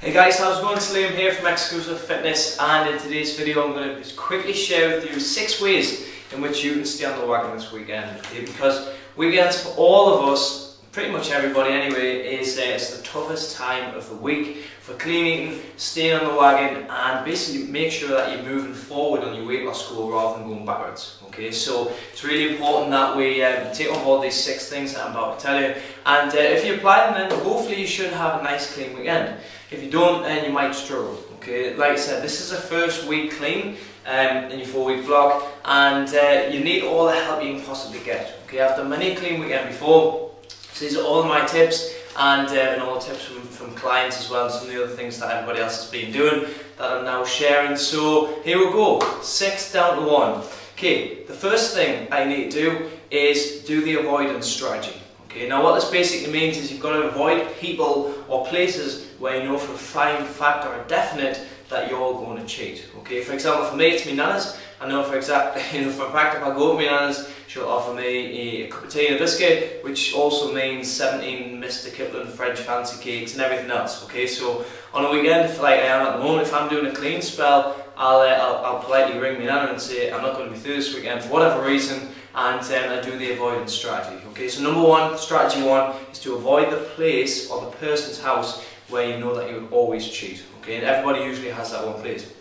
Hey guys, how's it going? Liam here from Exclusive Fitness, and in today's video I'm going to just quickly share with you 6 ways in which you can stay on the wagon this weekend. Okay? Because weekends for all of us, pretty much everybody anyway, is it's the toughest time of the week for clean eating, staying on the wagon, and basically make sure that you're moving forward on your weight loss goal rather than going backwards. Okay, so it's really important that we take on board these 6 things that I'm about to tell you, and if you apply them, then hopefully you should have a nice clean weekend. If you don't, then you might struggle. Okay, like I said, this is a first week clean in your 4-week vlog, and you need all the help you can possibly get. Okay, I've done many clean weekend before, so these are all my tips and all the tips from clients as well, and some of the other things that everybody else has been doing that I'm now sharing. So here we go, 6 down to 1. Okay, the first thing I need to do is do the avoidance strategy. Okay, now what this basically means is you've got to avoid people or places where you know for a fine fact or a definite that you're going to cheat. Okay, for example, for me it's my nana's. I know for a fact if I go to my nana's, she'll offer me a cup of tea and a biscuit, which also means 17 Mr. Kipling French fancy cakes and everything else. Okay, so on a weekend, like I am at the moment, if I'm doing a clean spell, I'll politely ring my nana and say I'm not going to be through this weekend for whatever reason, and I do the avoidance strategy. Okay, so number 1, strategy 1 is to avoid the place or the person's house where you know that you would always cheat. Okay, and everybody usually has that one place.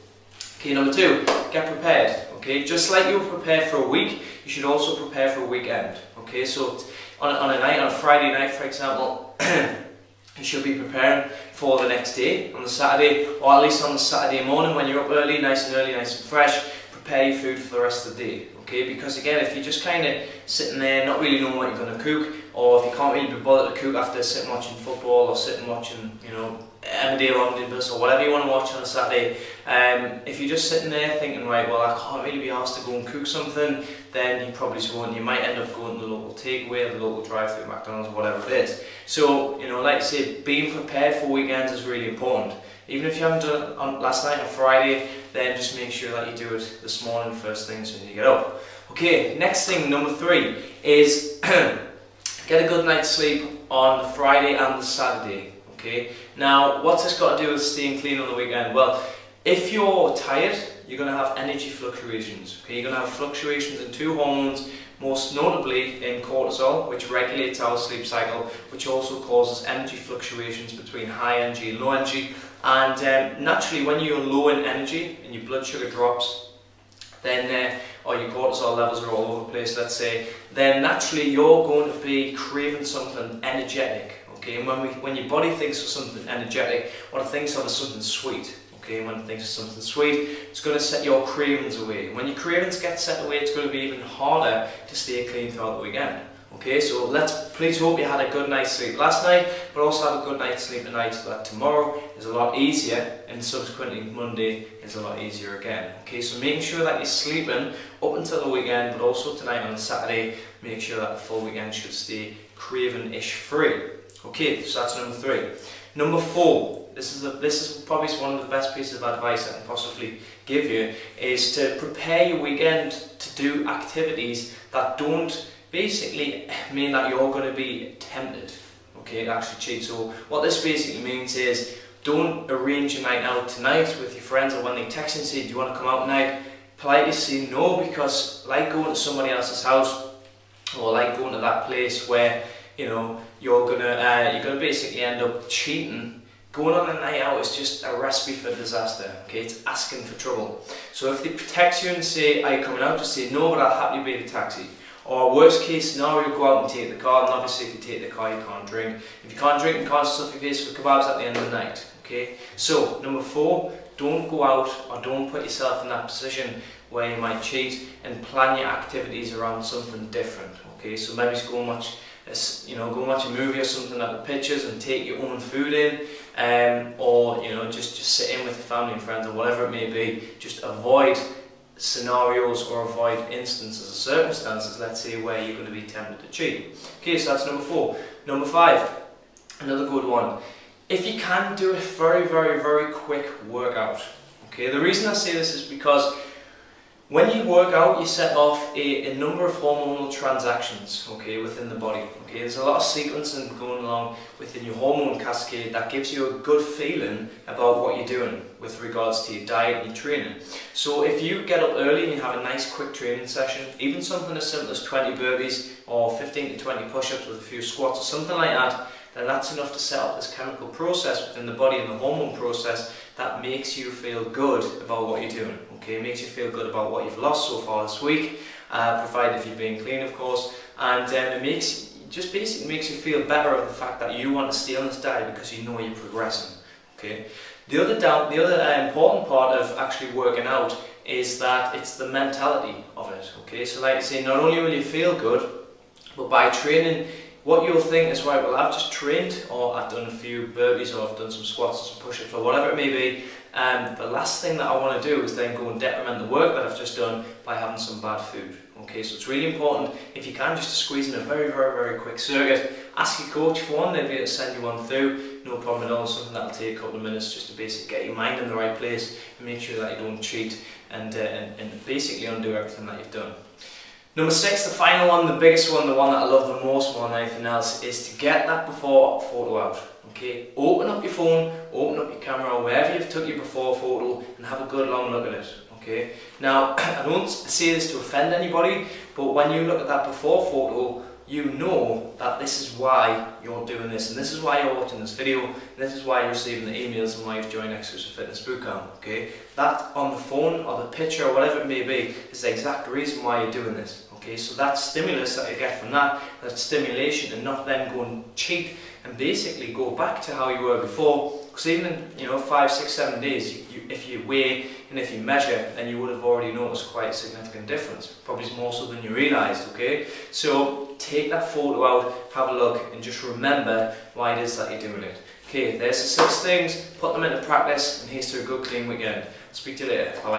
Okay, number 2, get prepared. Okay, just like you were prepared for a week, you should also prepare for a weekend. Okay, so on a Friday night, for example, you should be preparing for the next day, on the Saturday, or at least on the Saturday morning when you're up early, nice and fresh. Prepare your food for the rest of the day. Okay, because again, if you're just kind of sitting there not really knowing what you're going to cook, or if you can't really be bothered to cook after sitting watching football or sitting watching, you know, Emmerdale Omnibus or whatever you want to watch on a Saturday, if you're just sitting there thinking, right, well, I can't really be asked to go and cook something, then you probably won't. You might end up going to the local takeaway, the local drive-through, McDonald's, whatever it is. So, you know, like I say, being prepared for weekends is really important. Even if you haven't done it on last night on Friday, then just make sure that you do it this morning, first thing, as soon as you get up. Okay, next thing, number 3, is get a good night's sleep on the Friday and the Saturday. Okay, now what's this got to do with staying clean on the weekend? Well, if you're tired, you're going to have energy fluctuations. Okay, you're going to have fluctuations in 2 hormones, most notably in cortisol, which regulates our sleep cycle, which also causes energy fluctuations between high energy and low energy. And naturally, when you're low in energy and your blood sugar drops, then or your cortisol levels are all over the place, let's say, then naturally you're going to be craving something energetic. Okay, and when your body thinks of something energetic, what it thinks of is something sweet. Okay, and when it thinks of something sweet, it's going to set your cravings away. When your cravings get set away, it's going to be even harder to stay clean throughout the weekend. Okay, so please hope you had a good night's sleep last night, but also have a good night's sleep tonight, so that tomorrow is a lot easier, and subsequently Monday is a lot easier again. Okay, so making sure that you're sleeping up until the weekend, but also tonight on Saturday, make sure that the full weekend should stay craving-ish free. Okay, so that's number 3. Number 4, this is probably one of the best pieces of advice I can possibly give you, is to prepare your weekend to do activities that don't basically mean that you're going to be tempted, okay, to actually cheat. So what this basically means is, don't arrange a night out tonight with your friends, or when they text and say, do you want to come out tonight, politely say no, because like going to somebody else's house, or like going to that place where, you know, you're gonna basically end up cheating. Going on a night out is just a recipe for disaster. Okay, it's asking for trouble. So if they text you and say, are you coming out, just say no, but I'll happily pay the taxi. Or worst case scenario, go out and take the car, and obviously if you take the car you can't drink. If you can't drink, you can't stuff your face with kebabs at the end of the night. Okay, so number 4, don't go out or don't put yourself in that position where you might cheat, and plan your activities around something different. Okay, so maybe go and watch a movie or something at the pictures and take your own food in, or you know, just sit in with your family and friends or whatever it may be. Just avoid scenarios or avoid instances or circumstances, let's say, where you're going to be tempted to cheat. Okay, so that's number 4. Number 5, another good one. If you can, do a very quick workout. Okay, the reason I say this is because When you work out, you set off a number of hormonal transactions, okay, within the body. Okay, there's a lot of sequencing going along within your hormone cascade that gives you a good feeling about what you're doing with regards to your diet and your training. So if you get up early and you have a nice quick training session, even something as simple as 20 burpees or 15 to 20 push-ups with a few squats or something like that, then that's enough to set up this chemical process within the body and the hormone process that makes you feel good about what you're doing. Okay, it makes you feel good about what you've lost so far this week, provided if you're being clean, of course, and it just basically makes you feel better of the fact that you want to stay on this diet because you know you're progressing. Okay, the other important part of actually working out is that it's the mentality of it. Okay, so like I say, not only will you feel good, but by training, what you'll think is, right, well, I've just trained, or I've done a few burpees, or I've done some squats or some push-ups, or whatever it may be, and the last thing that I want to do is then go and detriment the work that I've just done by having some bad food. Okay, so it's really important, if you can, just to squeeze in a very, very, very quick circuit. Ask your coach for one, they'll be able to send you one through, no problem at all, something that'll take a couple of minutes just to basically get your mind in the right place and make sure that you don't cheat and basically undo everything that you've done. Number 6, the final one, the biggest one, the one that I love the most more than anything else, is to get that before photo out. Okay, open up your phone, open up your camera, wherever you've took your before photo, and have a good long look at it. Okay, now I don't say this to offend anybody, but when you look at that before photo, you know that this is why you're doing this, and this is why you're watching this video, and this is why you're receiving the emails and why you've joined Exclusive Fitness Bootcamp. Okay, that on the phone or the picture or whatever it may be is the exact reason why you're doing this. Okay, so that stimulus that you get from that stimulation, and not then go and cheat and basically go back to how you were before. Because even in 5, 6, 7 days, if you weigh and if you measure, then you would have already noticed quite a significant difference, probably more so than you realised. Okay, so take that photo out, have a look, and just remember why it is that you're doing it. Okay, there's the 6 things, put them into practice, and here's to a good clean weekend. I'll speak to you later. Bye.